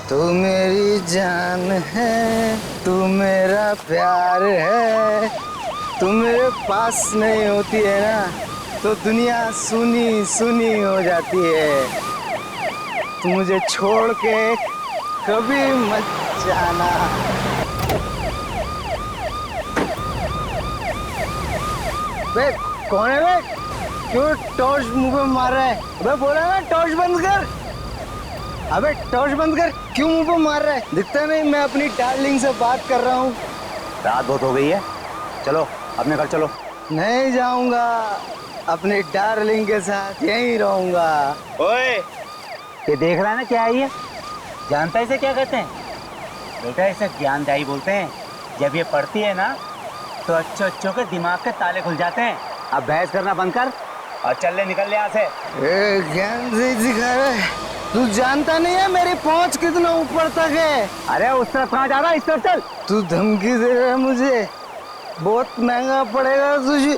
तू मेरी जान है, तू मेरा प्यार है। तू मेरे पास नहीं होती है ना तो दुनिया सुनी सुनी हो जाती है। तू मुझे छोड़ के कभी मत जाना। बे कौन है बे? क्यों टॉर्च मुंह पे मार रहा है? अबे बोला ना टॉर्च बंद कर। अबे टॉर्च बंद कर, क्यों मुंह पे मार रहा है? दिखता नहीं मैं अपनी डार्लिंग से बात कर रहा हूँ। रात बहुत हो गई है, चलो अपने घर चलो। नहीं जाऊंगा, अपनी डार्लिंग के साथ यहीं रहूंगा। ओए, ये देख रहा है ना क्या है ये? जानता है इसे क्या कहते हैं? बेटा इसे ज्ञानदायी बोलते हैं। जब ये पढ़ती है ना तो अच्छे अच्छों के दिमाग के ताले खुल जाते हैं। अब बहस करना बंद कर और चल ले, निकल ले यहाँ से। ज्ञान से सिखा रहा है। तू जानता नहीं है मेरी पहुंच कितना ऊपर तक है। अरे उस तरफ कहाँ जा रहा है? इस तरफ चल। तू धमकी दे रहा है मुझे, बहुत महंगा पड़ेगा तुझे।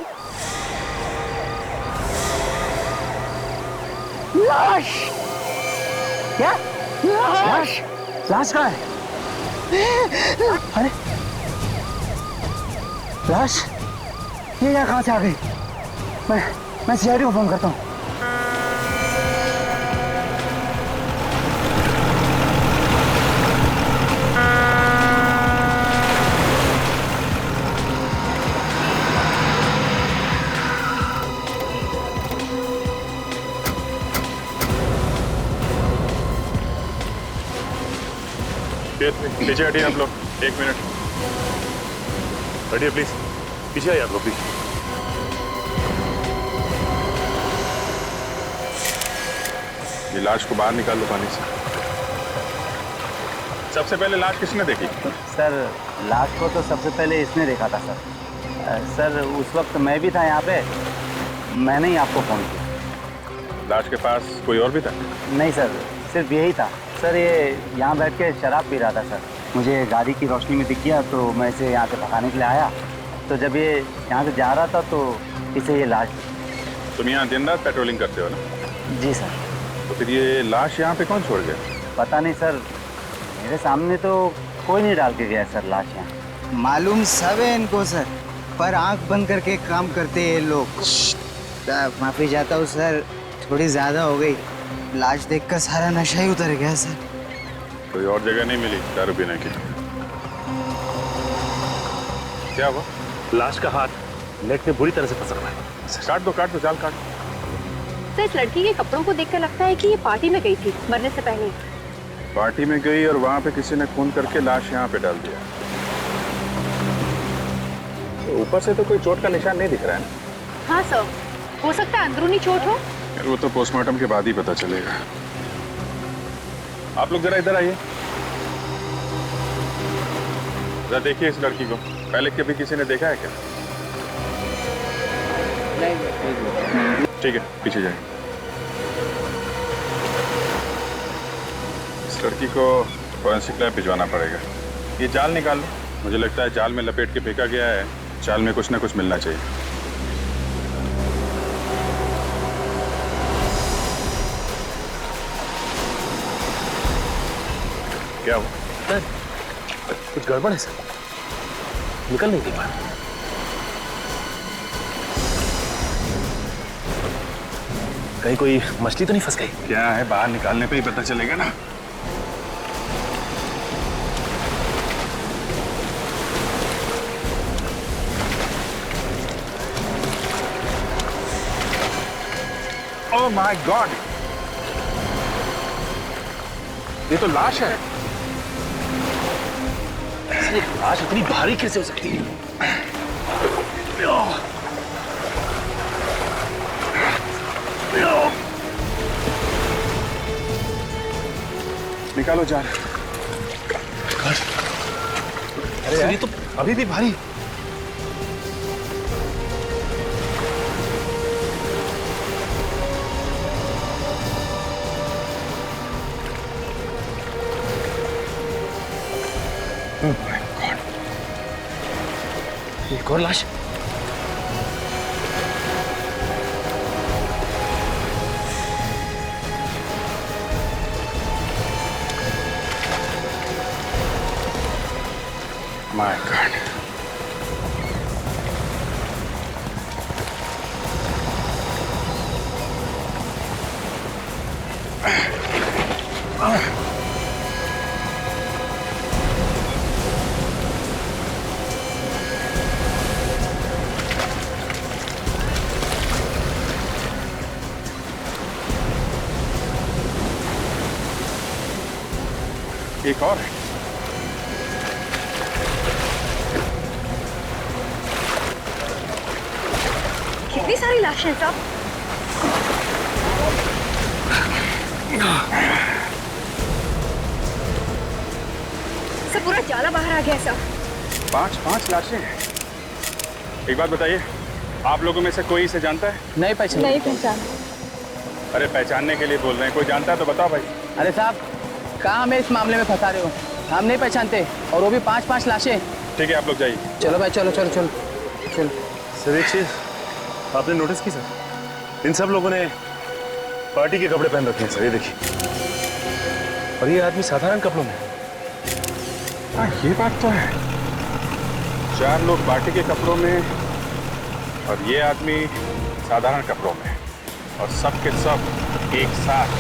लाश? क्या लाश? लाश कहाँ है? अरे लाश ये यहाँ कहाँ से आ गई? मैं सीआईडी को फोन करता हूँ। पीछे हटिए आप लोग, 1 मिनट हटिए प्लीज। पीछे आइए आप लोग प्लीज। ये लाश को बाहर निकाल लो पानी से। सबसे पहले लाश किसने देखी? सर लाश को तो सबसे पहले इसने देखा था सर। सर उस वक्त मैं भी था यहाँ पे, मैंने ही आपको फोन किया। लाश के पास कोई और भी था? नहीं सर, सिर्फ यही था सर। ये यहाँ बैठ के शराब पी रहा था सर। मुझे गाड़ी की रोशनी में दिख गया तो मैं इसे यहाँ से भगाने के लिए आया। तो जब ये यहाँ से जा रहा था तो इसे ये लाश। तुम यहाँ दिन रात पेट्रोलिंग करते हो ना? जी सर। तो फिर ये लाश यहाँ पे कौन छोड़ गया? पता नहीं सर, मेरे सामने तो कोई नहीं डाल के गया सर लाश यहाँ। मालूम सब है इनको सर, पर आंख बंद करके काम करते हैं ये लोग। माफी चाहता हूँ सर, थोड़ी ज्यादा हो गई। लाश देखकर सारा नशा ही उतर गया सर। कोई और जगह नहीं मिली दारू पीने की? क्या हुआ? लाश का हाथ नेट में बुरी तरह से फंसा हुआ है। काट दो जाल काट। सर इस लड़की के कपड़ों को देखकर लगता है कि ये पार्टी में गई थी मरने से पहले। पार्टी में गई और वहां पे किसी ने खून करके लाश यहाँ पे डाल दिया। तो ऊपर से तो कोई चोट का निशान नहीं दिख रहा है ना? हाँ सर, हो सकता है अंदरूनी चोट हो। वो तो पोस्टमार्टम के बाद ही पता चलेगा। आप लोग जरा इधर आइए, जरा देखिए इस लड़की को। पहले कभी किसी ने देखा है क्या? ठीक है, पीछे जाइए। इस लड़की को फॉरेंसिक लैब भिजवाना पड़ेगा। ये जाल निकाल लो। मुझे लगता है जाल में लपेट के फेंका गया है। जाल में कुछ ना कुछ मिलना चाहिए। क्या हुआ? सर कुछ गड़बड़ है सर, निकल नहीं पा रहा। कहीं कोई मछली तो नहीं फंस गई? क्या है, बाहर निकालने पे ही पता चलेगा ना। ओह माय गॉड, ये तो लाश है। ऐसे लाश इतनी भारी कैसे हो सकती है? निकालो जान। अरे ये तो अभी भी भारी। एक और लाश। My God. एक और है। कितनी सारी लाशें हैं साहब। सब पूरा जाला बाहर आ गया साहब। 5 लाशें हैं। एक बात बताइए, आप लोगों में से कोई इसे जानता है? नहीं पहचान। नहीं पहचान। अरे पहचानने के लिए बोल रहे हैं, कोई जानता है तो बताओ भाई। अरे साहब, कहाँ हमें इस मामले में फंसा रहे हो? हम नहीं पहचानते, और वो भी 5 लाशें। ठीक है, आप लोग जाइए। चलो भाई, चलो चलो चलो चलो। सर एक चीज आपने नोटिस की सर, इन सब लोगों ने पार्टी के कपड़े पहन रखे हैं सर, ये देखिए। और ये आदमी साधारण कपड़ों में है। हाँ, ये बात तो है। 4 लोग पार्टी के कपड़ों में और ये आदमी साधारण कपड़ों में, और सब के सब एक साथ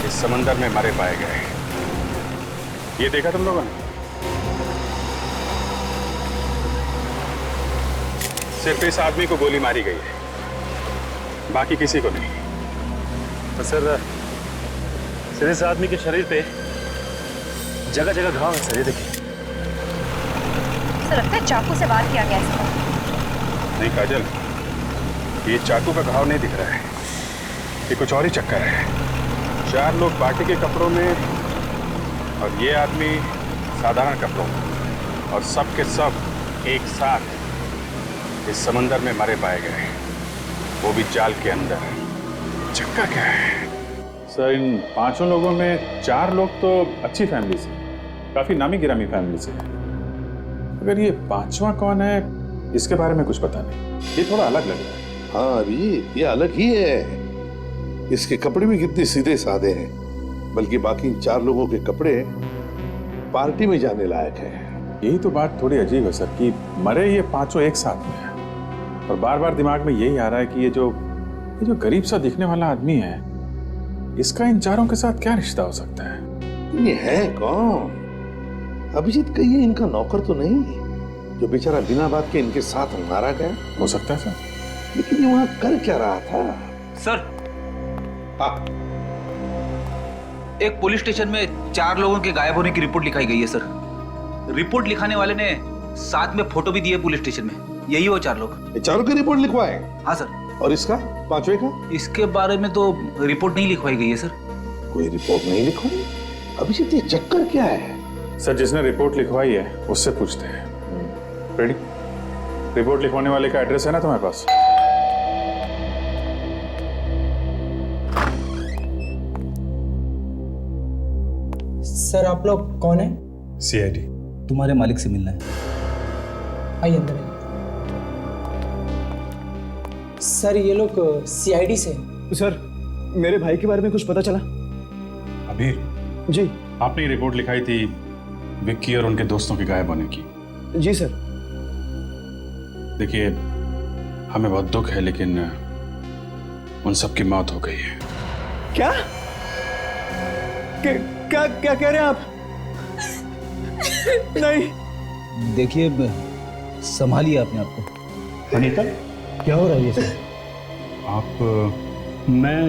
इस समंदर में मरे पाए गए। ये देखा तुम लोगों ने? सिर्फ इस आदमी को गोली मारी गई है, बाकी किसी को नहीं। तो सर इस आदमी के शरीर पे जगह जगह घाव है सर, ये देखिए। सर लगता है चाकू से वार किया गया है इसको। नहीं काजल, ये चाकू का घाव नहीं दिख रहा है, ये कुछ और ही चक्कर है। 4 लोग पार्टी के कपड़ों में और ये आदमी साधारण कपड़ों में, और सब के सब एक साथ इस समंदर में मरे पाए गए, वो भी जाल के अंदर। चक्कर क्या है? सर, इन 5 लोगों में 4 लोग तो अच्छी फैमिली से, काफी नामी गिरामी फैमिली से है। अगर ये 5वां कौन है, इसके बारे में कुछ पता नहीं। ये थोड़ा अलग लग रहा है। हाँ अभी ये अलग ही है। इसके कपड़े भी कितने सीधे साधे हैं, बल्कि बाकी इन 4 लोगों के कपड़े पार्टी में जाने लायक हैं। यही तो बात थोड़ी अजीब है सर, कि मरे ये 5 एक साथ में हैं, और बार बार दिमाग में यही आ रहा है कि ये जो गरीब सा दिखने वाला आदमी है, इसका इन 4 के साथ क्या रिश्ता हो सकता है? ये है कौन? अभिजीत कहिए इनका नौकर तो नहीं, जो बेचारा बिना बात के इनके साथ मारा गया? हो सकता है सर। लेकिन ये वहां कर क्या रहा था? सर, हाँ, एक पुलिस स्टेशन में 4 लोगों के गायब होने की रिपोर्ट लिखाई गई है सर। रिपोर्ट लिखाने वाले ने साथ में फोटो भी दी है पुलिस स्टेशन में। यही वो 4 लोग। ये 4 की रिपोर्ट लिखवाए? हाँ सर। और इसका 5वें का? इसके बारे में तो रिपोर्ट नहीं लिखवाई गई है सर। कोई रिपोर्ट नहीं लिखवाई? अभिजीत ये चक्कर क्या है? सर, जिसने रिपोर्ट लिखवाई है उससे पूछते हैं। रेडी? रिपोर्ट लिखवाने वाले का एड्रेस है ना तुम्हारे पास? सर आप लोग कौन है? CID। तुम्हारे मालिक से मिलना है। आइए अंदर आइए। सर ये लोग CID से। सर मेरे भाई के बारे में कुछ पता चला? अबीर जी। आपने रिपोर्ट लिखाई थी विक्की और उनके दोस्तों के गायब होने की। जी सर। देखिए, हमें बहुत दुख है, लेकिन उन सब की मौत हो गई है। क्या क्या क्या कह रहे हैं आप? नहीं। देखिए, संभालिए अपने आप को। अनीता, क्या हो रहा है ये सर? आप? मैं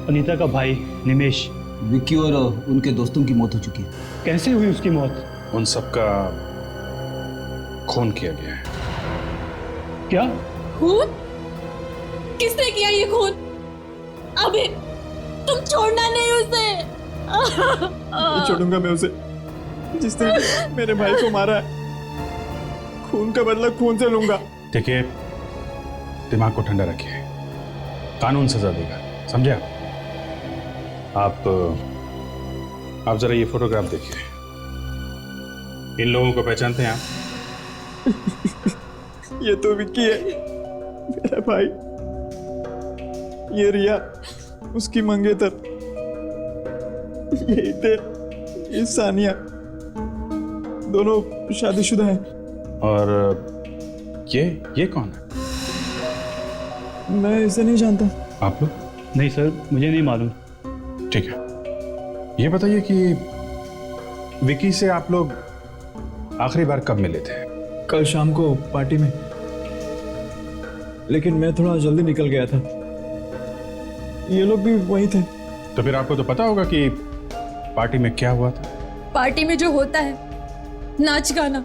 अनीता का भाई निमेश। विक्की और उनके दोस्तों की मौत हो चुकी है। कैसे हुई उसकी मौत? उन सब का खून किया गया है। क्या? खून? किसने किया ये खून? अबे तुम छोड़ना नहीं उसे। नहीं छोड़ूंगा मैं उसे, जिसने मेरे भाई को मारा है। खून का बदला खून से लूंगा। देखिए, दिमाग को ठंडा रखिए, कानून सजा देगा, समझे आप? आप जरा ये फोटोग्राफ देखिए। इन लोगों को पहचानते हैं आप? ये तो विक्की है, मेरा भाई। ये रिया, उसकी मंगेतर। ये सानिया, दोनों शादीशुदा हैं। और ये कौन है? मैं इसे नहीं जानता। आप लोग? नहीं सर, मुझे नहीं मालूम। ठीक है, ये बताइए कि विकी से आप लोग आखिरी बार कब मिले थे? कल शाम को पार्टी में, लेकिन मैं थोड़ा जल्दी निकल गया था। ये लोग भी वहीं थे। तो फिर आपको तो पता होगा कि पार्टी में क्या हुआ था। पार्टी में जो होता है, नाच गाना,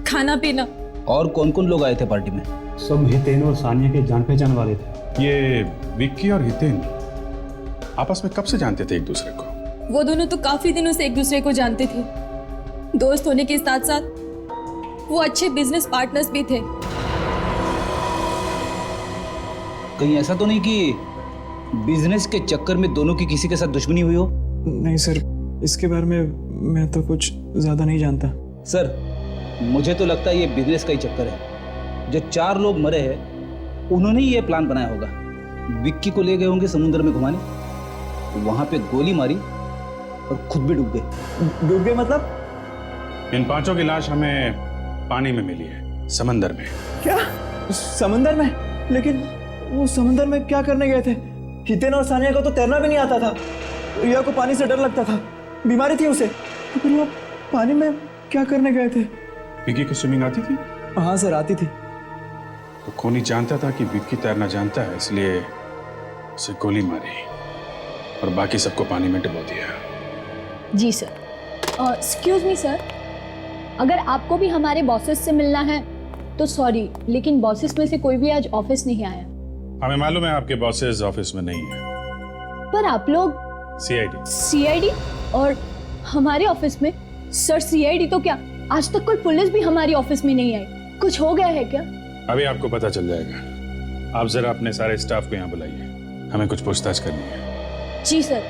खाना पीना। और कौन कौन लोग आए थे पार्टी में? सब हितेन और सानिया के जान पहचान वाले थे। ये विक्की और हितेन आपस में कब से जानते थे एक दूसरे को? वो दोनों तो काफी दिनों से एक दूसरे को जानते थे। दोस्त होने के साथ साथ वो अच्छे बिजनेस पार्टनर्स भी थे। कहीं ऐसा तो नहीं कि बिजनेस के चक्कर में दोनों की किसी के साथ दुश्मनी हुई हो? नहीं सर, इसके बारे में मैं तो कुछ ज्यादा नहीं जानता। सर, मुझे तो लगता है ये बिजनेस का ही चक्कर है। जो 4 लोग मरे हैं उन्होंने ही ये प्लान बनाया होगा। विक्की को ले गए होंगे समुद्र में घुमाने, वहां पे गोली मारी और खुद भी डूब गए। डूब गए मतलब? इन 5 की लाश हमें पानी में मिली है, समंदर में। क्या? समंदर में? लेकिन वो समंदर में क्या करने गए थे? हितेन और सानिया को तो तैरना भी नहीं आता था। रिया को पानी से डर लगता था, बीमारी थी उसे, तो फिर वो पानी में क्या करने गए थे? विक्की को स्विमिंग आती थी? हाँ सर, आती थी। तो खूनी जानता था कि विक्की तैरना जानता है, इसलिए उसे गोली मारी और बाकी सबको पानी में डुबो दिया। जी सर। एक्सक्यूज मी सर, अगर आपको भी हमारे बॉसेस से मिलना है तो सॉरी, लेकिन बॉसेस में से कोई भी आज ऑफिस नहीं आया। हमें मालूम है आपके बॉसेस ऑफिस में नहीं है। पर आप लोग सीआईडी और हमारे ऑफिस में? सर सीआईडी तो क्या, आज तक कोई पुलिस भी हमारी ऑफिस में नहीं आई। कुछ हो गया है क्या? अभी आपको पता चल जाएगा। आप जरा अपने सारे स्टाफ को यहाँ बुलाइए, हमें कुछ पूछताछ करनी है। जी सर।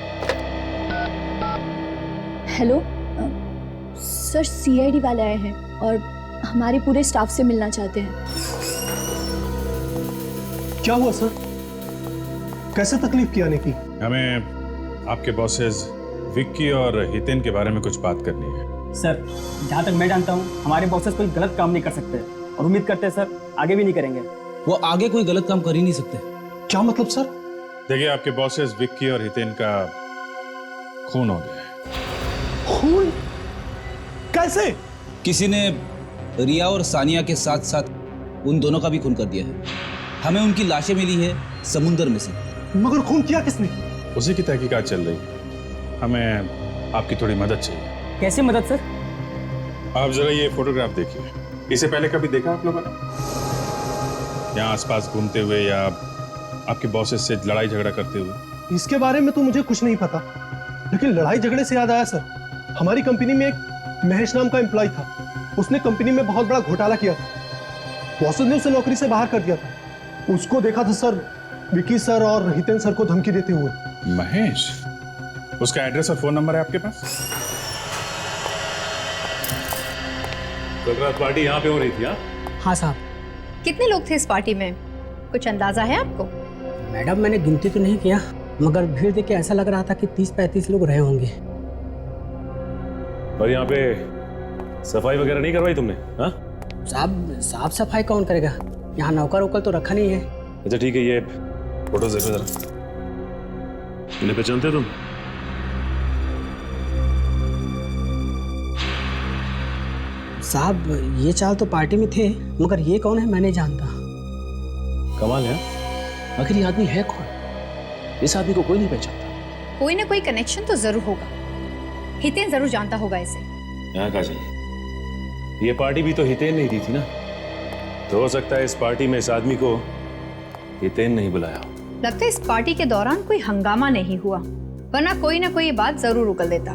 हेलो सर, सीआईडी वाले आए हैं और हमारे पूरे स्टाफ से मिलना चाहते हैं। क्या हुआ सर? कैसे तकलीफ की आने की? हमें आपके बॉसेस विक्की और हितेन के बारे में कुछ बात करनी है। सर, जहाँ तक मैं जानता हूँ हमारे बॉसेस कोई गलत काम नहीं कर सकते और उम्मीद करते हैं सर आगे भी नहीं करेंगे। वो आगे कोई गलत काम कर ही नहीं सकते। क्या मतलब सर? देखिए, आपके बॉसेस विक्की और हितेन का खून हो गया है। खून? कैसे? किसी ने रिया और सानिया के साथ साथ उन दोनों का भी खून कर दिया है। हमें उनकी लाशें मिली है समुद्र में से। मगर खून किया किसने? उसी की तहकीकात चल रही है। हमें आपकी थोड़ी मदद चाहिए। कैसे मदद सर? आप जरा ये फोटोग्राफ देखिए। इसे पहले कभी देखा आप लोगों ने? यहाँ आसपास घूमते हुए या आपके बॉसेस से लड़ाई झगड़ा करते हुए? इसके बारे में तो मुझे कुछ नहीं पता, लेकिन लड़ाई झगड़े से याद आया सर, हमारी कंपनी में एक महेश नाम का एम्प्लॉय था। उसने कंपनी में बहुत बड़ा घोटाला किया था। बॉसेस ने उसे नौकरी से बाहर कर दिया था। उसको देखा था सर विकी सर और हितेन सर को धमकी देते हुए। महेश? उसका एड्रेस और फोन नंबर है आपके पास? कल रात पार्टी यहाँ पे हो रही थी? हाँ साहब। कितने लोग थे इस पार्टी में, कुछ अंदाजा है आपको? मैडम, मैंने गिनती तो नहीं किया, मगर भीड़ देख के ऐसा लग रहा था कि 30-35 लोग रहे होंगे। और यहाँ पे सफाई वगैरह नहीं करवाई तुमने? हाँ साहब, साफ सफाई कौन करेगा? यहाँ नौकर वोकर तो रखा नहीं है। अच्छा ठीक है, ये फोटो देखो जरा। इन्हें पहचानते हो तुम? साहब, ये चाल तो पार्टी में थे, मगर ये कौन है मैं नहीं जानता। कमाल है। आखिर ये आदमी है कौन? इस आदमी को कोई नहीं पहचानता। कोई ना कोई कनेक्शन तो जरूर होगा। हितेन जरूर जानता होगा इसे। यहाँ काजल, ये पार्टी भी तो हितेन नहीं दी थी ना, तो हो सकता है इस पार्टी में इस आदमी को हितेन नहीं बुलाया हो। लगता है इस पार्टी के दौरान कोई हंगामा नहीं हुआ, वरना कोई ना कोई ये बात जरूर उगल देता।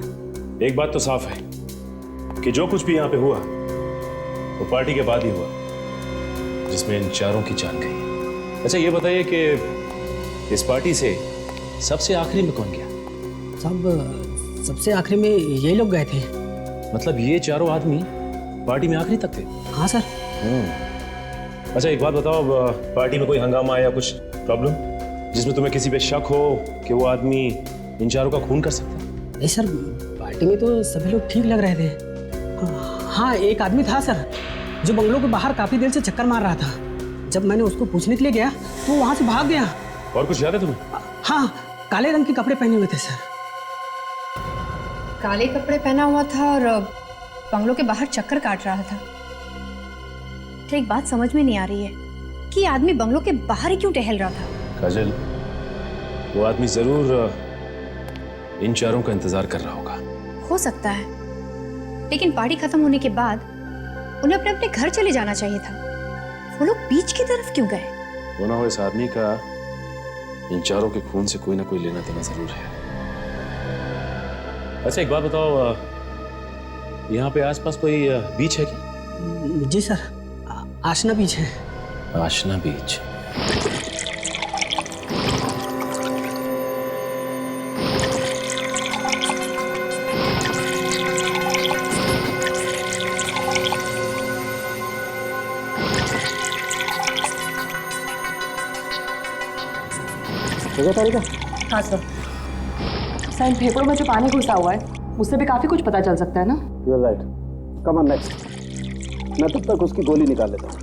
एक बात तो साफ है कि जो कुछ भी यहाँ पे हुआ वो पार्टी के बाद ही हुआ, जिसमें इन चारों की जान गई। अच्छा ये बताइए कि इस पार्टी से सबसे आखिरी में कौन गया? साहब, सबसे आखिरी में यही लोग गए थे। मतलब ये चारों आदमी पार्टी में आखिरी तक थे? हाँ सर। अच्छा एक बात बताओ, पार्टी में कोई हंगामा या कुछ प्रॉब्लम जिसमें तुम्हें किसी पे शक हो कि वो आदमी इन चारों का खून कर सकता है? नहीं सर, पार्टी में तो सभी लोग ठीक लग रहे थे। हाँ, एक आदमी था सर जो बंगलों के बाहर काफी देर से चक्कर मार रहा था। जब मैंने उसको पूछने के लिए गया तो वो वहां से भाग गया। और कुछ याद है तुम्हें? हाँ, काले रंग के कपड़े पहने हुए थे सर। काले कपड़े पहना हुआ था और बंगलों के बाहर चक्कर काट रहा था। तो एक बात समझ में नहीं आ रही है कि ये आदमी बंगलों के बाहर ही क्यों टहल रहा था। काजल, वो आदमी जरूर इन चारों का इंतजार कर रहा होगा। हो सकता है, लेकिन पार्टी खत्म होने के बाद उन्हें अपने अपने घर चले जाना चाहिए था। वो लोग बीच की तरफ क्यों गए? वो ना हो इस आदमी का इन चारों के खून से कोई ना कोई लेना देना जरूर है। अच्छा एक बात बताओ, यहाँ पे आसपास कोई बीच है क्या? जी सर, आशना बीच है। आशना बीच। हाँ सर। सर, इन फेफड़ों में जो पानी घुसा हुआ है उससे भी काफी कुछ पता चल सकता है ना? You are right. Come on next. मैं तब तक उसकी गोली निकाल लेता हूँ।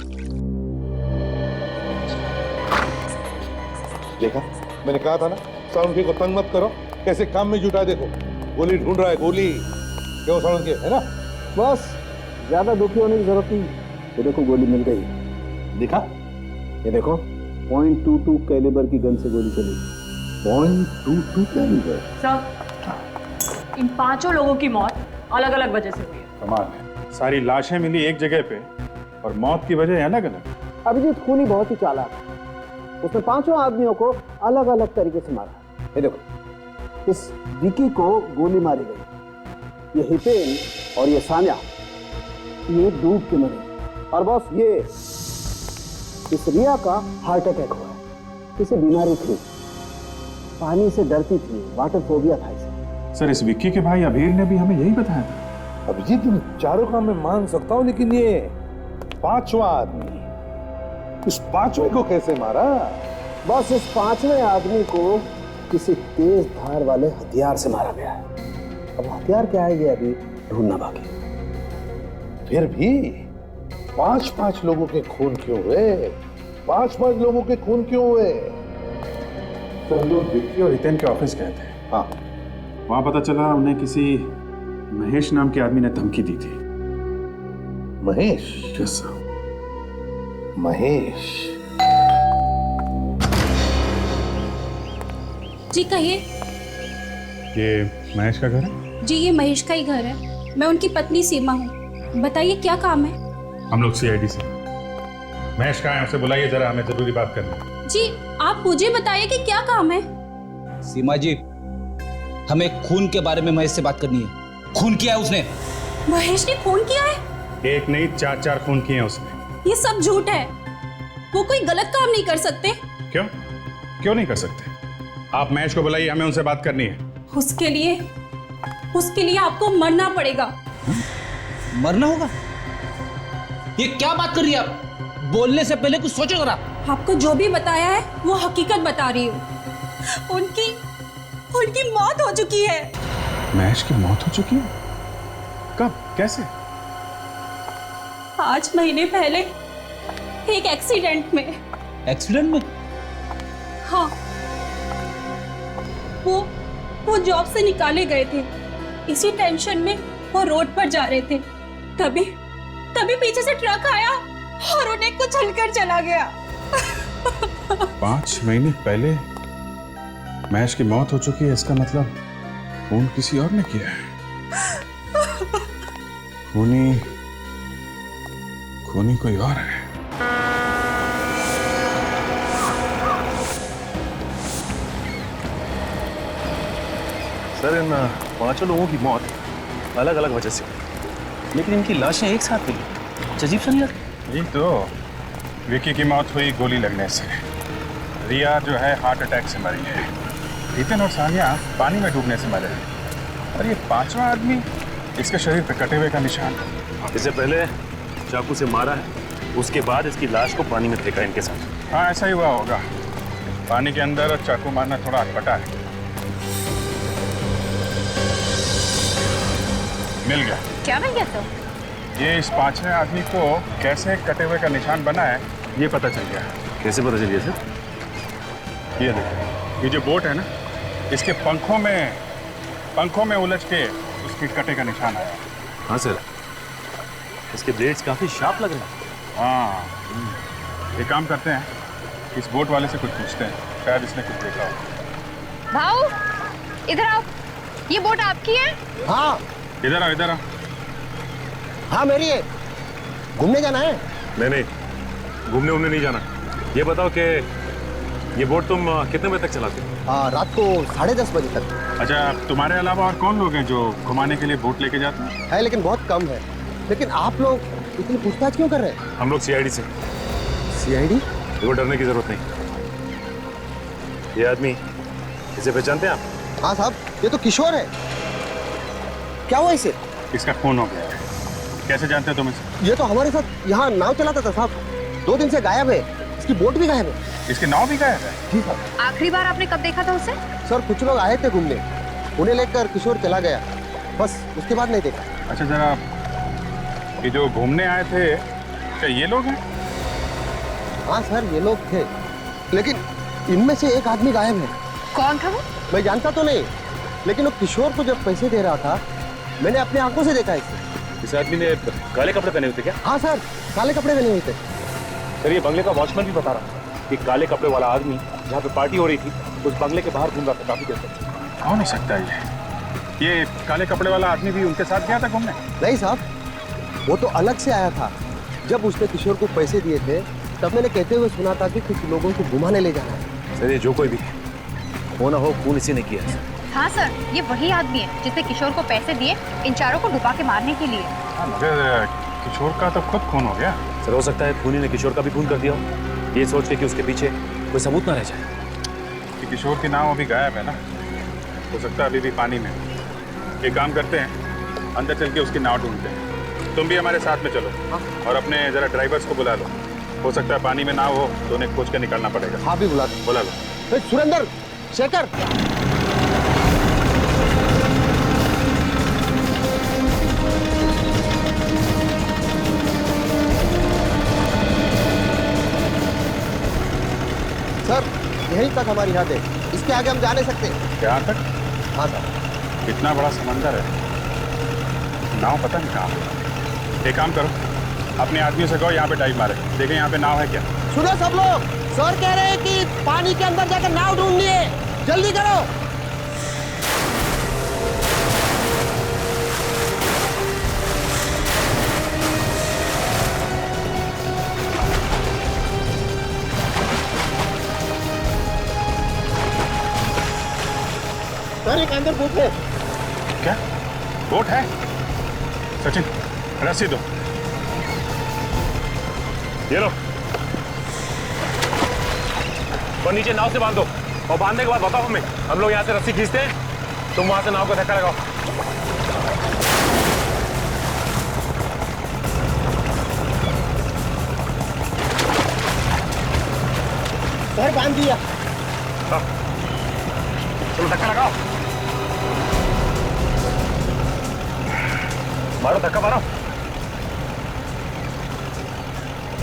देखा, मैंने कहा था ना, सालुंखे को तंग मत करो, कैसे काम में जुटा। देखो गोली ढूंढ रहा है, गोली। क्यों सालुंखे, है ना? बस ज्यादा दुखी होने की जरूरत नहीं। ये देखो गोली मिल गई। देखा, ये देखो .22 कैलिबर की गन से गोली चली। .22 कैलिबर। सर, इन 5 लोगों की मौत अलग अलग वजह से हुई है। कमाल है, सारी लाशें मिली एक जगह पे और मौत की वजह अलग अलग। अभिजीत खूनी बहुत ही चालाक है। उसने 5 आदमियों को अलग अलग तरीके से मारा। ये देखो, इस विकी को गोली मारी गई, ये हितेन और ये सान्या, ये डूब के मरे। और बॉस, ये इस रिया का हार्ट अटैक हुआ है। इसे बीमारी थी, पानी से डरती थी, वाटर फोबिया था इसे। सर, इस विक्की के भाई अभीर ने भी हमें यही बताया था। अभिजीत, इन चारों का मैं मान सकता हूँ, लेकिन ये 5वां आदमी, इस 5वें को कैसे मारा? बस इस 5वें आदमी को किसी तेज धार वाले हथियार से मारा गया है। अब हथियार क्या है ये अभी ढूंढना बाकी। फिर भी 5 लोगों के खून क्यों हुए? 5 लोगों के खून क्यों हुए? तो हम लोग विक्की और हितेन के ऑफिस गए थे। हाँ, वहां पता चला उन्हें किसी महेश नाम के आदमी ने धमकी दी थी। महेश? Yes sir. महेश? जी कहिए। ये महेश का घर है? जी, ये महेश का ही घर है। मैं उनकी पत्नी सीमा हूँ। बताइए क्या काम है? हम लोग CID से। महेश कहाँ है, उसे बुलाइए जरा, हमें जरूरी बात करनी है। जी, आप मुझे बताइए कि क्या काम है? सीमा जी, हमें खून के बारे में महेश से बात करनी है। खून किया है उसने। महेश ने खून किया है? एक नहीं, 4 खून किए हैं उसने। ये सब झूठ है। वो कोई गलत काम नहीं कर सकते। क्यों? क्यों नहीं कर सकते? आप महेश को बुलाइए, हमें उनसे बात करनी है। उसके लिए आपको मरना पड़ेगा। मरना होगा? ये क्या बात कर रही है आप? बोलने से पहले कुछ सोचो जरा। आपको जो भी बताया है वो हकीकत बता रही हूँ। उनकी मौत हो चुकी है। महेश की मौत हो चुकी है? कब? कैसे? 5 महीने पहले एक एक्सीडेंट में। एक्सीडेंट में? हाँ, वो जॉब से निकाले गए थे। इसी टेंशन में वो रोड पर जा रहे थे, तभी पीछे से ट्रक आया और उन्हें कुचलकर चला गया। 5 महीने पहले महेश की मौत हो चुकी है, इसका मतलब खून किसी और ने किया है। खूनी कोई और है। सर, इन 5 लोगों की मौत अलग अलग वजह से हुई, लेकिन इनकी लाशें एक साथ मिली। अजीब सा नहीं लगता? यही तो, विकी की मौत हुई गोली लगने से, रिया जो है हार्ट अटैक से मरी है, हितेन और सानिया पानी में डूबने से मरे हैं, और ये 5वां आदमी, इसके शरीर पे कटे हुए का निशान। इससे पहले चाकू से मारा है, उसके बाद इसकी लाश को पानी में फेंका इनके साथ। हाँ, ऐसा ही हुआ होगा। पानी के अंदर चाकू मारना थोड़ा अटपटा है। मिल गया। क्या मिल गया? तो ये इस पांचवें आदमी को कैसे कटे हुए का निशान बना है ये पता चल गया। कैसे पता चलिए सर? ये देखो, ये जो बोट है ना, इसके पंखों में उलझ के उसके कटे का निशान आया। हाँ सर, इसके ब्लेड्स काफी शार्प लग रहे हैं। हाँ, एक काम करते हैं, इस बोट वाले से कुछ पूछते हैं, शायद इसने कुछ देखा हो। भाऊ इधर आओ, ये बोट आपकी है? हाँ इधर आओ, इधर आओ। हाँ मेरी है। घूमने जाना है? नहीं, घूमने उमने नहीं जाना। ये बताओ कि ये बोट तुम कितने बजे तक चलाते हो? रात को 10:30 बजे तक अच्छा, तुम्हारे अलावा और कौन लोग हैं जो घुमाने के लिए बोट लेके जाते हैं? है, लेकिन बहुत कम है। लेकिन आप लोग इतनी पूछताछ क्यों कर रहे हैं? हम लोग सीआईडी से। सीआईडी? देखो, डरने की जरूरत नहीं। ये आदमी, इसे पहचानते हैं आप? हाँ साहब, ये तो किशोर है। क्या हुआ इसे? इसका खून हो गया है। कैसे जानते हो तुम इसे? ये तो हमारे साथ यहाँ नाव चलाता था साहब। 2 दिन से गायब है। इसकी बोट भी गायब है। इसकी नाव भी गायब है? जी साहब। आखिरी बार आपने कब देखा था उसे? सर, कुछ लोग आए थे घूमने, उन्हें लेकर किशोर चला गया, बस उसके बाद नहीं देखा। अच्छा, जरा ये जो घूमने आए थे, क्या ये लोग हैं? हाँ सर, ये लोग थे, लेकिन इनमें से एक आदमी गायब है। कौन था वो? मैं जानता तो नहीं, लेकिन वो किशोर को जब पैसे दे रहा था, मैंने अपनी आंखों से देखा इसे। इस आदमी ने काले कपड़े पहने हुए थे क्या? हाँ सर, काले कपड़े पहने हुए थे। सर, ये बंगले का वॉचमैन भी बता रहा कि काले कपड़े वाला आदमी जहाँ पे पार्टी हो रही थी उस बंगले के बाहर घूम रहा था काफी देर तक। कौन हो सकता है ये काले कपड़े वाला आदमी भी उनके साथ गया था घूमने? नहीं साहब, वो तो अलग से आया था। जब उसने किशोर को पैसे दिए थे, तब मैंने कहते हुए सुना था कि कुछ लोगों को घुमाने ले जाना है। सर, ये जो कोई भी हो ना हो, खून इसी ने किया है। हाँ सर, ये वही आदमी है जिसने किशोर को पैसे दिए इन चारों को डुबा के मारने के लिए। मुझे किशोर का तो खुद खून हो गया। सर, हो सकता है खूनी ने किशोर का भी खून कर दिया हो, ये सोच के कि उसके पीछे कोई सबूत ना रह जाए। कि किशोर की नाव अभी गायब है ना, हो सकता है अभी भी पानी में। एक काम करते हैं, अंदर चल के उसकी नाव ढूंढते हैं। तुम भी हमारे साथ में चलो और अपने जरा ड्राइवर्स को बुला लो। हो सकता है पानी में नाव हो तो उन्हें खोज कर निकालना पड़ेगा। हाँ भी बुला लो। सुरेंद्र, शेखर, सर, यहीं तक हमारी हद है, इसके आगे हम जा नहीं सकते। यहाँ तक? हाँ सर। इतना बड़ा समंदर है, नाव पता नहीं कहाँ है। एक काम करो, अपने आदमियों से कहो यहाँ पे डाइव मारे, देखें यहाँ पे नाव है क्या। सुनो सब लोग, सर कह रहे हैं कि पानी के अंदर जाकर नाव ढूंढनी है, जल्दी करो। सर, एक अंदर बोट है। क्या बोट है? सचिन, रस्सी दो। ये लो, और नीचे नाव से बांध दो, और बांधने के बाद बताओ हमें। हम लोग यहाँ से रस्सी खींचते हैं, तुम वहां से नाव को धक्का लगाओ। सर, बांध दिया। चलो धक्का लगाओ, मारो धक्का मारो।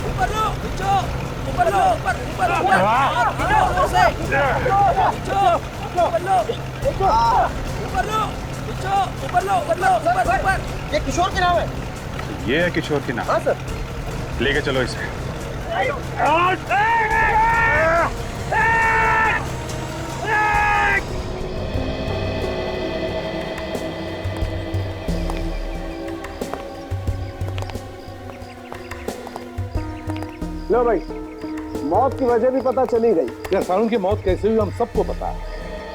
ऊपर लो, नीचे, ऊपर लो, ऊपर ऊपर ऊपर से, ऊपर लो, ऊपर। ये किशोर की नाव है। ये है किशोर की नाव? हाँ सर। लेके चलो इसे। लो भाई, मौत की वजह भी पता चली गई। यार, सारुण की मौत कैसे हुई हम सबको पता है।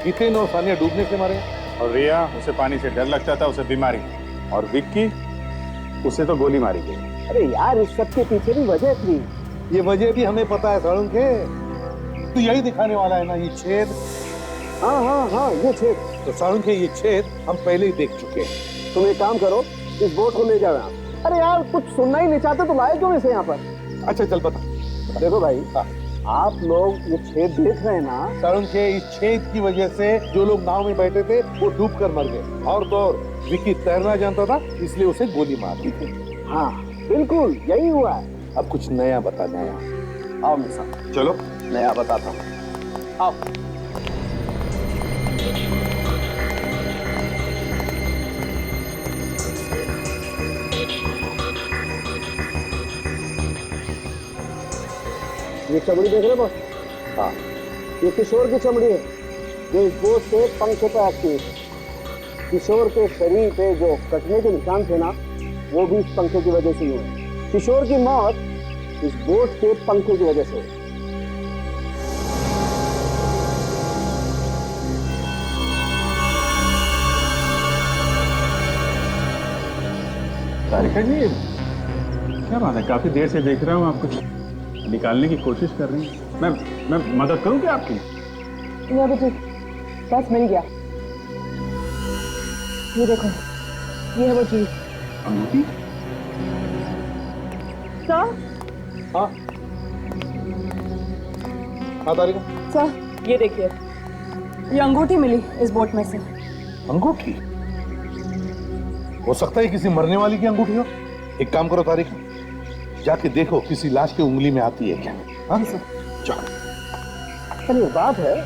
हितेन और सानिया डूबने से मारे, और रिया, उसे पानी से डर लगता था, उसे बीमारी। और विक्की, उसे तो गोली मारी गई। अरे यार, इस सब के पीछे भी वजह थी। ये वजह भी हमें पता है सारुण के। तो यही दिखाने वाला है ना ये छेद। हाँ हाँ हाँ, ये छेद। तो सारुण के ये छेद हम पहले ही देख चुके हैं। तुम एक काम करो, इस बोट को ले जाओ यहाँ। अरे यार, कुछ सुनना ही नहीं चाहते तो लाए क्यों इसे यहाँ पर? अच्छा चल बता। देखो भाई, आप लोग ये छेद देख रहे हैं ना? सारुण के इस छेद की वजह से जो लोग नाव में बैठे थे वो डूब कर मर गए। और तो और विक्की तैरना जानता था, इसलिए उसे गोली मार दी थी। हाँ बिल्कुल यही हुआ है। अब कुछ नया बता, नया। आओ मेरे साथ, चलो नया बताता हूँ। आओ। ये चमड़ी देख रहे बॉस? हाँ, ये किशोर की चमड़ी है जो इस बोझ के पंखे पे आती है। किशोर के शरीर पे जो कटने के निशान थे ना, वो भी इस पंखे की वजह से हुए। किशोर की मौत इस बोझ के पंखे की वजह से हुई। तारिका जी, क्या बात है, काफी देर से देख रहा हूँ आप कुछ निकालने की कोशिश कर रही हैं। मैं मदद करूँ क्या आपकी? ये बेटी, बस मिल गया। ये देखो, ये है वो चीज। अंगूठी? सर? हाँ हाँ तारिका। सर, ये देखिए, ये अंगूठी मिली इस बोट में से। अंगूठी? हो सकता है किसी मरने वाली की अंगूठी हो। एक काम करो तारिका, जाके देखो किसी लाश की उंगली में आती है क्या। हाँ चल, ये बात है,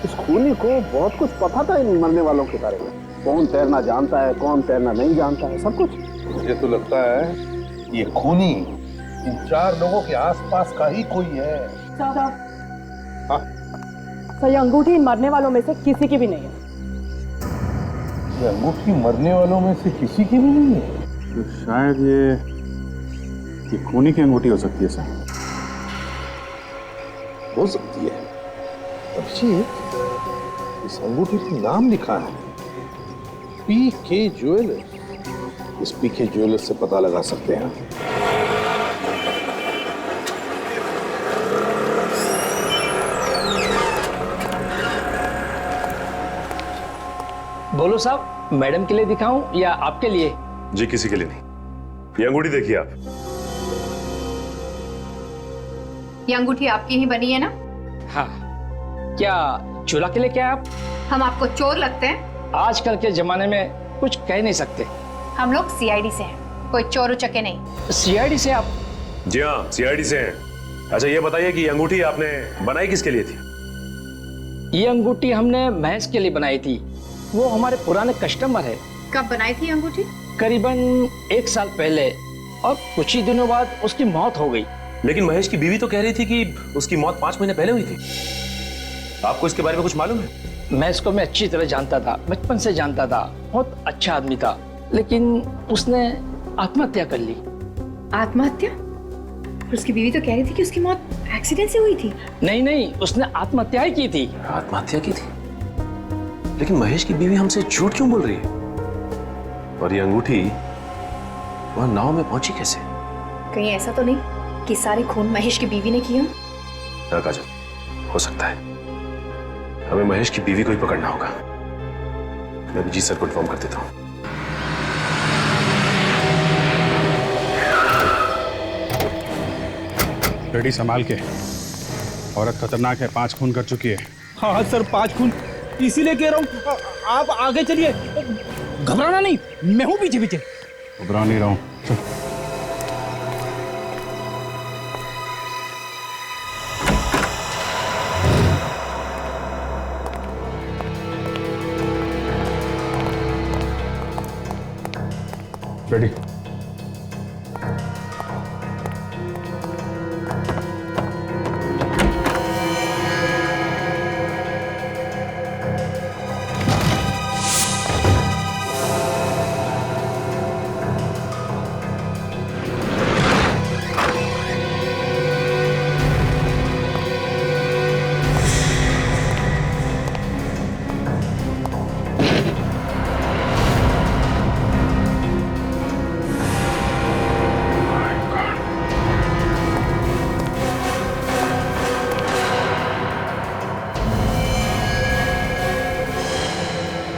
इस खूनी को बहुत कुछ पता था इन मरने वालों के बारे में। कौन तैरना जानता है, कौन तैरना नहीं जानता है, सब कुछ। मुझे तो लगता है ये खूनी इन 4 लोगों के आसपास का ही कोई है। सर, ये अंगूठी इन मरने वालों में से किसी की भी नहीं है। ये अंगूठी मरने वालों में से किसी की भी नहीं है? तो शायद ये खूनी की अंगूठी हो सकती है सर। हो सकती है। अभिषेक, इस अंगूठी पर नाम लिखा है पीके ज्वेलर्स। इस पीके ज्वेलर्स से पता लगा सकते हैं। बोलो साहब, मैडम के लिए दिखाऊं या आपके लिए? जी किसी के लिए नहीं। ये अंगूठी देखिए आप। ये अंगूठी आपकी ही बनी है ना? हाँ। क्या चूल्हा के लिए? क्या आप? हम आपको चोर लगते हैं? आजकल के जमाने में कुछ कह नहीं सकते। हम लोग सीआईडी से हैं, कोई चोर उचक्के नहीं। सीआईडी से आप? जी हाँ, सीआईडी से हैं। अच्छा ये बताइए कि ये अंगूठी आपने बनाई किसके लिए थी? ये अंगूठी हमने महेश के लिए बनाई थी। वो हमारे पुराने कस्टमर है। कब बनाई थी अंगूठी? करीबन 1 साल पहले, और कुछ ही दिनों बाद उसकी मौत हो गई। लेकिन महेश की बीवी तो कह रही थी कि उसकी मौत 5 महीने पहले हुई थी। आपको इसके बारे में कुछ मालूम है? महेश को मैं अच्छी तरह जानता था, बचपन से जानता था। बहुत अच्छा आदमी था, लेकिन उसने आत्महत्या कर ली। आत्महत्या? उसकी बीवी तो कह रही थी कि उसकी मौत एक्सीडेंट से हुई थी। नहीं, उसने आत्महत्या ही की थी। आत्महत्या की थी? लेकिन महेश की बीवी हमसे झूठ क्यों बोल रही है? और ये अंगूठी वहां नाव में पहुंची कैसे? कहीं ऐसा तो नहीं कि सारे खून महेश की बीवी ने किया? हाँ काजल, हो सकता है। हमें महेश की बीवी को ही पकड़ना होगा। मैं भी जी सर को इन्फॉर्म कर देता हूँ। रेडी, संभाल के। औरत खतरनाक है, 5 खून कर चुकी है। हाँ सर, 5 खून। इसीलिए कह रहा हूँ आप आगे चलिए, घबराना नहीं, मैं हूँ पीछे पीछे। घबरा नहीं रहा हूँ। रेडी।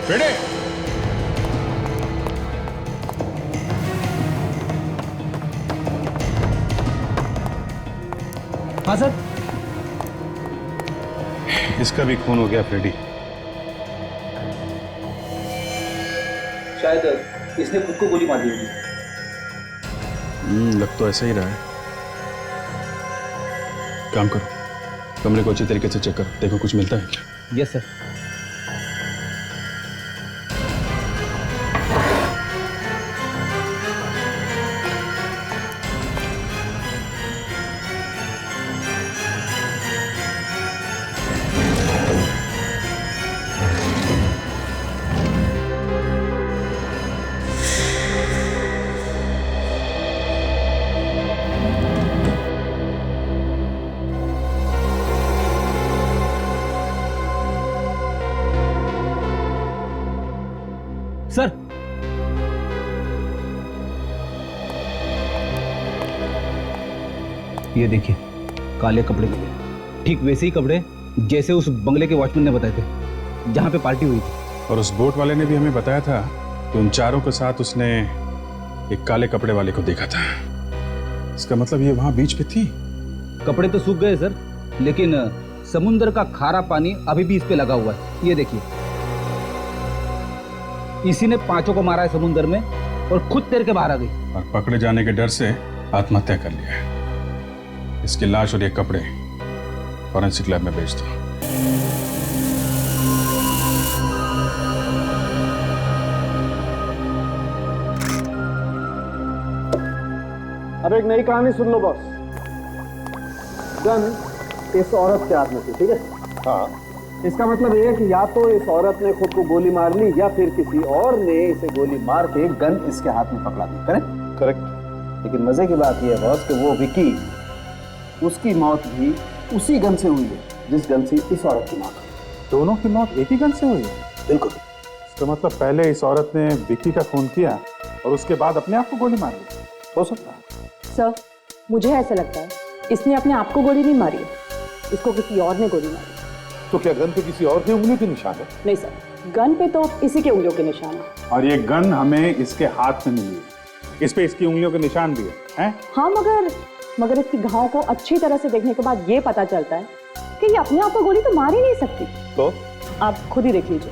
रेडी। हाँ सर। इसका भी खून हो गया फ्रेडी। शायद इसने खुद को गोली मार दी होगी। लग तो ऐसा ही रहा है। काम करो, कमरे को अच्छी तरीके से चेक करो, देखो कुछ मिलता है क्या। Yes sir. सर, ये देखिए काले कपड़े मिले, ठीक वैसे ही कपड़े जैसे उस बंगले के वॉचमैन ने बताए थे जहां पे पार्टी हुई थी। और उस बोट वाले ने भी हमें बताया था कि उन चारों के साथ उसने एक काले कपड़े वाले को देखा था। इसका मतलब ये वहां बीच पे थी। कपड़े तो सूख गए सर, लेकिन समुद्र का खारा पानी अभी भी इस पे लगा हुआ है। ये देखिए, इसी ने पांचों को मारा है समुद्र में और खुद तैर के बाहर आ गई। और पकड़े जाने के डर से आत्महत्या कर लिया है। इसकी लाश और ये कपड़े फॉरेंसिक लैब में भेज दो। अब एक नई कहानी सुन लो बॉस। गन इस औरत के हाथ में थी, ठीक है? हाँ। इसका मतलब ये है कि या तो इस औरत ने खुद को गोली मार ली या फिर किसी और ने इसे गोली मार के गन इसके हाथ में पकड़ा दी। करेक्ट? करेक्ट। लेकिन मजे की बात यह है बॉस कि वो विकी, उसकी मौत भी उसी गन से हुई है जिस गन से इस औरत की मौत हुई। दोनों की मौत एक ही गन से हुई है? बिल्कुल। इसका मतलब पहले इस औरत ने विकी का खून किया और उसके बाद अपने आप को गोली मार ली। हो सकता है सर, मुझे ऐसा लगता है इसने अपने आप को गोली नहीं मारी है, इसको किसी और ने गोली मारी। तो क्या गन पे किसी और की उंगलियों के निशान है? नहीं सर, गन पे तो इसी के उंगलियों के निशान है। और ये गन हमें इसके हाथ में मिली है, इस पे इसकी उंगलियों के निशान भी है? हाँ, मगर इसकी घाव को अच्छी तरह से देखने के बाद ये पता चलता है कि ये अपने आप को गोली तो मार ही नहीं सकती। तो आप खुद ही देख लीजिए।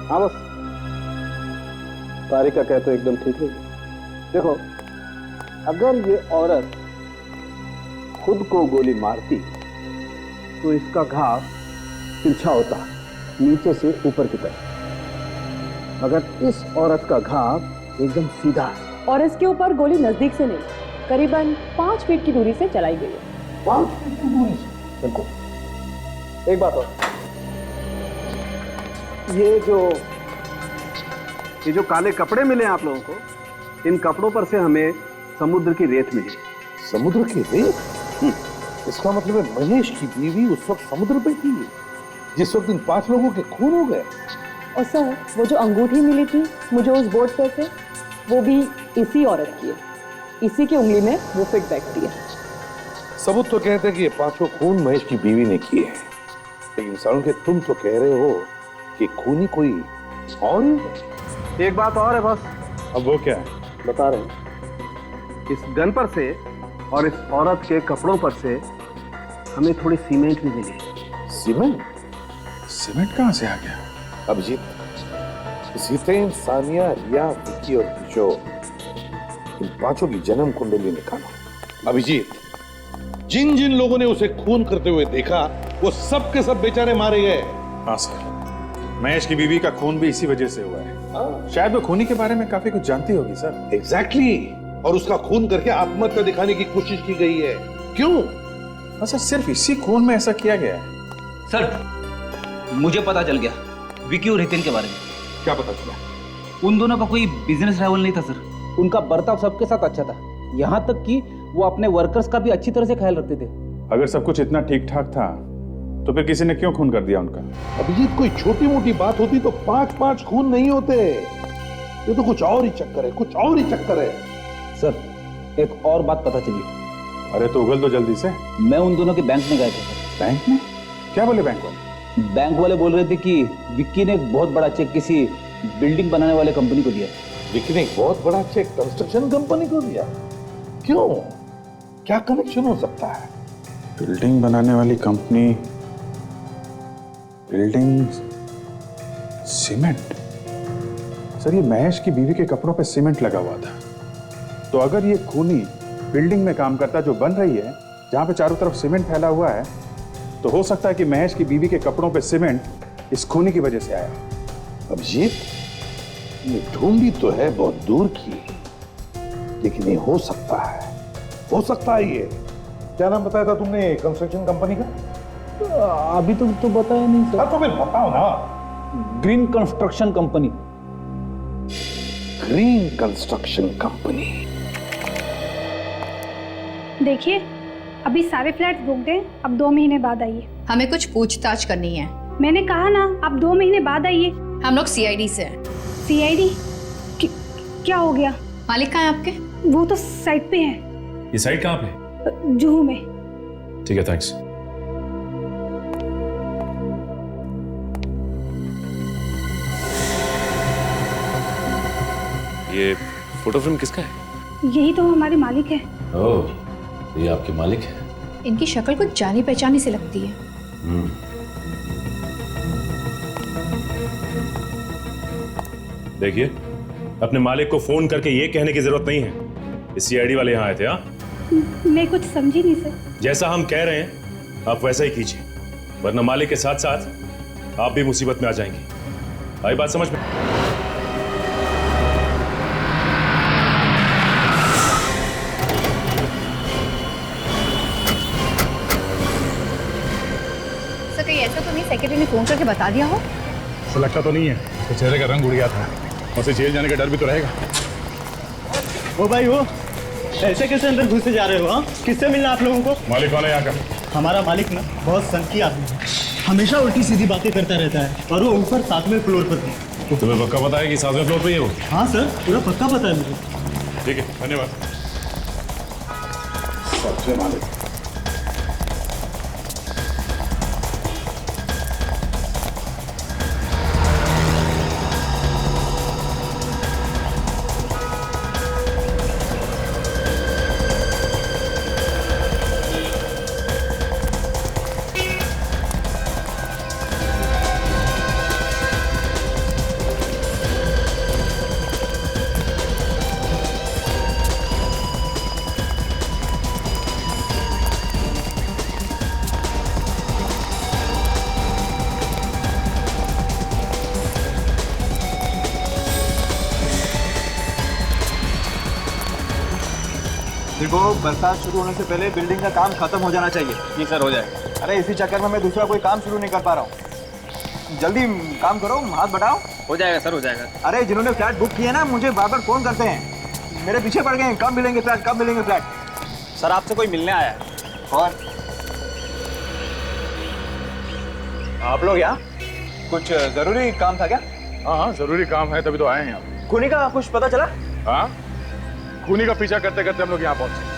हाँ बस, तारिका कहते तो एकदम ठीक है। देखो, अगर ये औरत खुद को गोली मारती तो इसका घाव तिरछा होता, नीचे से ऊपर की तरफ। मगर इस औरत का घाव एकदम सीधा है। और इसके ऊपर गोली नजदीक से नहीं, करीबन 5 फीट की दूरी से चलाई गई है। 5 फीट की दूरी से? बिल्कुल। एक बात और, ये जो काले कपड़े मिले आप लोगों को, इन कपड़ों पर से हमें समुद्र की रेत मिली। समुद्र की रेत? इसका मतलब है महेश की बीवी उस वक्त समुद्र पे थी जिस वक्त इन 5 लोगों के खून हो गए। और सर, वो जो अंगूठी मिली थी मुझे उस बोर्ड पे से, वो भी इसी औरत की है। इसी की उंगली में वो फिट बैठती है। सबूत तो कहते हैं कि ये 5 खून महेश की बीवी ने किए हैं, लेकिन सारुण के तुम तो कह रहे हो कि खूनी कोई और ही। एक बात और है बस। अब वो क्या है? बता रहे हैं। इस गन पर से और इस औरत के कपड़ों पर से हमें थोड़ी सीमेंट भी मिली। सीमेंट? सीमेंट कहां से आ गया? अभिजीत, जितेन, सानिया, रिया, विक्की और किशोर, इन 5 की जन्म कुंडली निकालो। अभिजीत, जिन जिन लोगों ने उसे खून करते हुए देखा वो सब के सब बेचारे मारे गए। हाँ सर, महेश की बीवी का खून भी इसी वजह से हुआ है। शायद वो खूनी के बारे में काफी कुछ जानती होगी सर। एग्जैक्टली। और उसका खून करके आत्महत्या दिखाने की कोशिश की गई है। क्यों? सर, सिर्फ इसी खून में ऐसा किया गया है? सर, मुझे पता चल गया विकी और हितेन के बारे में। क्या पता चला? उन दोनों का कोई बिजनेस राइवल नहीं था सर। उनका बर्ताव सबके साथ अच्छा था, यहाँ तक कि वो अपने वर्कर्स का भी अच्छी तरह से ख्याल रखते थे। अगर सब कुछ इतना ठीक ठाक था तो फिर किसी ने क्यों खून कर दिया उनका? अभिजीत, कोई छोटी मोटी बात होती तो 5 खून नहीं होते। ये तो कुछ और ही चक्कर है, कुछ और ही चक्कर है। सर, एक और बात पता चली। अरे तो उगल दो जल्दी से। मैं उन दोनों के बैंक में गए थे। बैंक में? क्या बोले बैंक वाले? बैंक वाले बोल रहे थे कि विक्की ने एक बहुत बड़ा चेक किसी बिल्डिंग बनाने वाले कंपनी को दिया। विक्की ने एक बहुत बड़ा चेक कंस्ट्रक्शन कंपनी को दिया? क्यों? क्या कनेक्शन हो सकता है? बिल्डिंग बनाने वाली कंपनी बिल्डिंग सीमेंट। सर ये महेश की बीवी के कपड़ों पे सीमेंट लगा हुआ था, तो अगर ये खूनी बिल्डिंग में काम करता जो बन रही है, जहां पे चारों तरफ सीमेंट फैला हुआ है, तो हो सकता है कि महेश की बीवी के कपड़ों पे सीमेंट इस खूनी की वजह से आया। अभिजीत, ये ढूंढी तो है बहुत दूर की, लेकिन ये हो सकता है ये। क्या नाम बताया था तुमने कंस्ट्रक्शन कंपनी का? अभी तो बताया नहीं सर। तो फिर बताओ ना। Green construction company. Green construction company. देखिए, अभी सारे फ्लैट्स बुक हैं, अब 2 महीने बाद आइए। हमें कुछ पूछताछ करनी है। मैंने कहा ना, आप 2 महीने बाद आइए। हम लोग सीआईडी से हैं। सीआईडी? क्या हो गया? मालिक कहाँ है आपके? वो तो साइट पे है। ये साइट कहाँ पे? जुहू में। ठीक है, थैंक्स। ये फोटो फ्रेम किसका है? यही तो हमारे मालिक है। ओह, ये आपके मालिक है। इनकी शक्ल कुछ जानी पहचानी से लगती है। देखिए, अपने मालिक को फोन करके ये कहने की जरूरत नहीं है इस सीआईडी वाले यहाँ आए थे। हाँ, मैं कुछ समझी नहीं सर। जैसा हम कह रहे हैं आप वैसा ही कीजिए, वरना मालिक के साथ साथ आप भी मुसीबत में आ जाएंगे। आई बात समझ में? सर, कहीं ऐसा तो नहीं सेक्रेटरी ने फोन करके बता दिया हो? ऐसा लगता तो नहीं है, तो चेहरे का रंग उड़ गया था, उसे जेल जाने का डर भी तो रहेगा। ओ भाई, वो ऐसे कैसे अंदर घुसे जा रहे हो? हाँ, किससे मिलना आप लोगों को? मालिक कौन है यहाँ का? हमारा मालिक ना बहुत सनकी आदमी है, हमेशा उल्टी सीधी बातें करता रहता है, और वो ऊपर 7वें फ्लोर पर है। तुम्हें पक्का पता है कि 7वें फ्लोर पे ही है वो? हाँ सर, पूरा पक्का पता है मुझे। ठीक है, धन्यवाद। सबसे मालिक। देखो, बरसात शुरू होने से पहले बिल्डिंग का काम खत्म हो जाना चाहिए। जी सर, हो जाएगा। अरे इसी चक्कर में मैं दूसरा कोई काम शुरू नहीं कर पा रहा हूँ। जल्दी काम करो, हाथ बढ़ाओ। हो जाएगा सर, हो जाएगा। अरे जिन्होंने फ्लैट बुक किए ना, मुझे बार बार फोन करते हैं, मेरे पीछे पड़ गए हैं, कब मिलेंगे फ्लैट, कब मिलेंगे फ्लैट। सर, आपसे कोई मिलने आया है। और आप लोग यहाँ कुछ जरूरी काम था क्या? हाँ, जरूरी काम है, तभी तो आए हैं यहाँ। खूनी का कुछ पता चला? हाँ, खूनी का पीछा करते करते हम लोग यहाँ पहुंचे।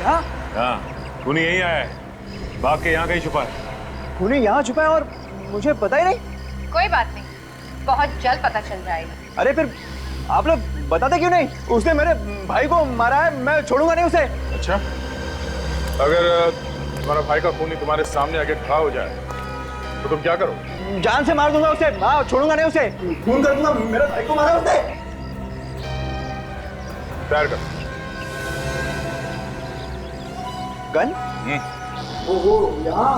यहाँ? हाँ, खूनी यही आया है, भाग के यहाँ कहीं छुपा है। खूनी यहाँ छुपा है और मुझे पता ही नहीं? कोई बात नहीं, बहुत जल्द पता चल जाएगा। अरे फिर आप लोग बताते क्यों नहीं? उसने मेरे भाई को मारा है, मैं छोड़ूंगा नहीं उसे। अच्छा, अगर तुम्हारा भाई का खूनी तुम्हारे सामने आके खड़ा हो जाए तो तुम क्या करो? जान से मार दूंगा उसे, हाँ, छोड़ूंगा नहीं उसे, खून कर दूंगा। मेरे भाई को मारा उसने। तैयार कर। गन? वो यहाँ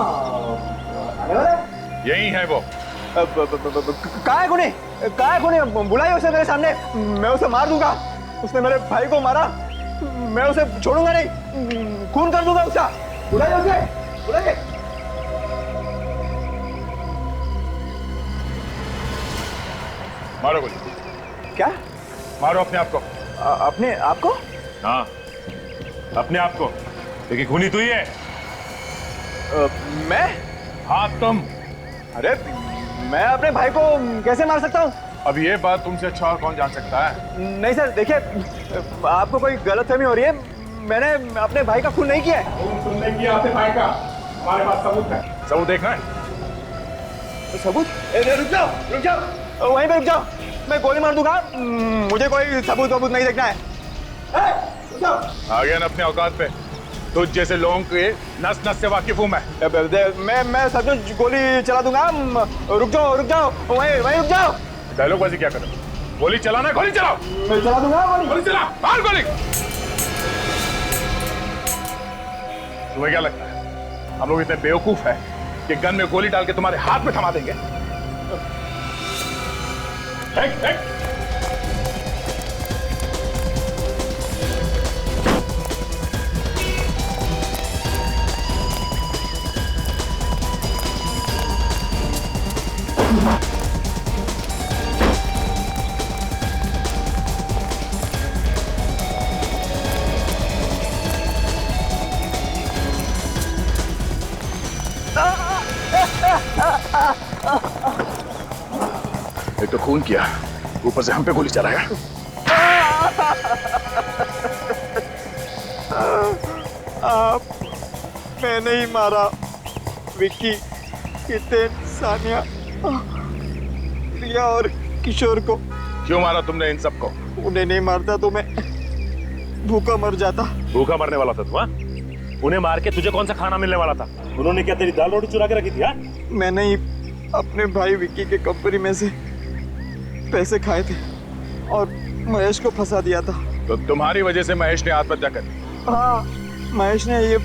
आने वाला है? यही है वो। कहाँ है खूनी? कहाँ है खूनी? बुलाइए उसे मेरे सामने, मैं उसे मार दूंगा। उसने मेरे भाई को मारा, मैं उसे छोड़ूंगा नहीं, खून कर दूंगा उसका। बुलाइए उसे, बुलाइए। मारो गोली। क्या? मारो अपने आप को। अपने आप को? हाँ, अपने आप को, लेकिन खूनी तू ही है। मैं? हाँ, तुम। अरे मैं अपने भाई को कैसे मार सकता हूँ? अब ये बात तुमसे अच्छा और कौन जान सकता है? नहीं सर, देखिए, आपको कोई गलतफहमी हो रही है, मैंने अपने भाई का खून नहीं किया है। तुमने किया अपने भाई का, हमारे पास सबूत है। सबूत देखना है? सबूत? रुक जाओ, रुक जाओ, वहीं पे रुक जाओ, मैं गोली मार दूंगा, मुझे कोई सबूत वबूत नहीं देखना है। रुक जाओ। आ गया ना अपने औकात पे, तुझ जैसे लोगों के नस नस से वाकिफ हूं मैं सचमुच गोली चला दूंगा। रुक जाओ वहीं रुक जाओ। डायलॉगबाजी क्या कर रहे हो? गोली चलाना, गोली चलाओ। मैं चला दूंगा गोली चला, मार गोली। तुम्हें क्या लगता है हम लोग इतने बेवकूफ हैं कि गन में गोली डाल के तुम्हारे हाथ में थमा देंगे? एक तो खून किया, ऊपर से हम पे गोली चलाया। मैं नहीं मारा विक्की, हितेन, सानिया, रिया और किशोर को। क्यों मारा तुमने इन सबको? उन्हें नहीं मारता तो मैं भूखा मर जाता। भूखा मरने वाला था तू? हाँ? उन्हें मार के तुझे कौन सा खाना मिलने वाला था? उन्होंने क्या तेरी दाल रोटी चुरा के रखी थी? हाँ? मैंने ही अपने भाई विक्की के कंपनी में से पैसे खाए थे और महेश को फंसा दिया था। तो तुम्हारी वजह से महेश ने आत्महत्या कर दी? हाँ, महेश ने ये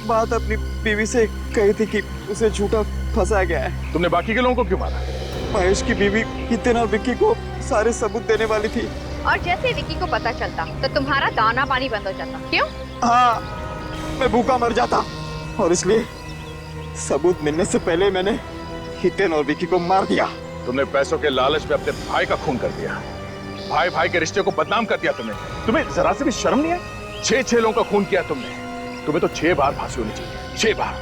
बात अपनी बीवी से कही थी कि उसे झूठा फंसा गया है। तुमने बाकी के लोगों को क्यों मारा? महेश की बीवी हितेन और विक्की को सारे सबूत देने वाली थी। और जैसे विक्की को पता चलता तो तुम्हारा दाना पानी बंद हो जाता। क्यों? हाँ, मैं भूखा मर जाता और इसलिए सबूत मिलने से पहले मैंने हितेन और विक्की को मार दिया। तुमने पैसों के लालच में अपने भाई का खून कर दिया। भाई भाई के रिश्ते को बदनाम कर दिया तुमने। तुम्हें जरा से भी शर्म नहीं है? 6 लोगों का खून किया तुमने। तुम्हें तो 6 बार फांसी होनी चाहिए, 6 बार।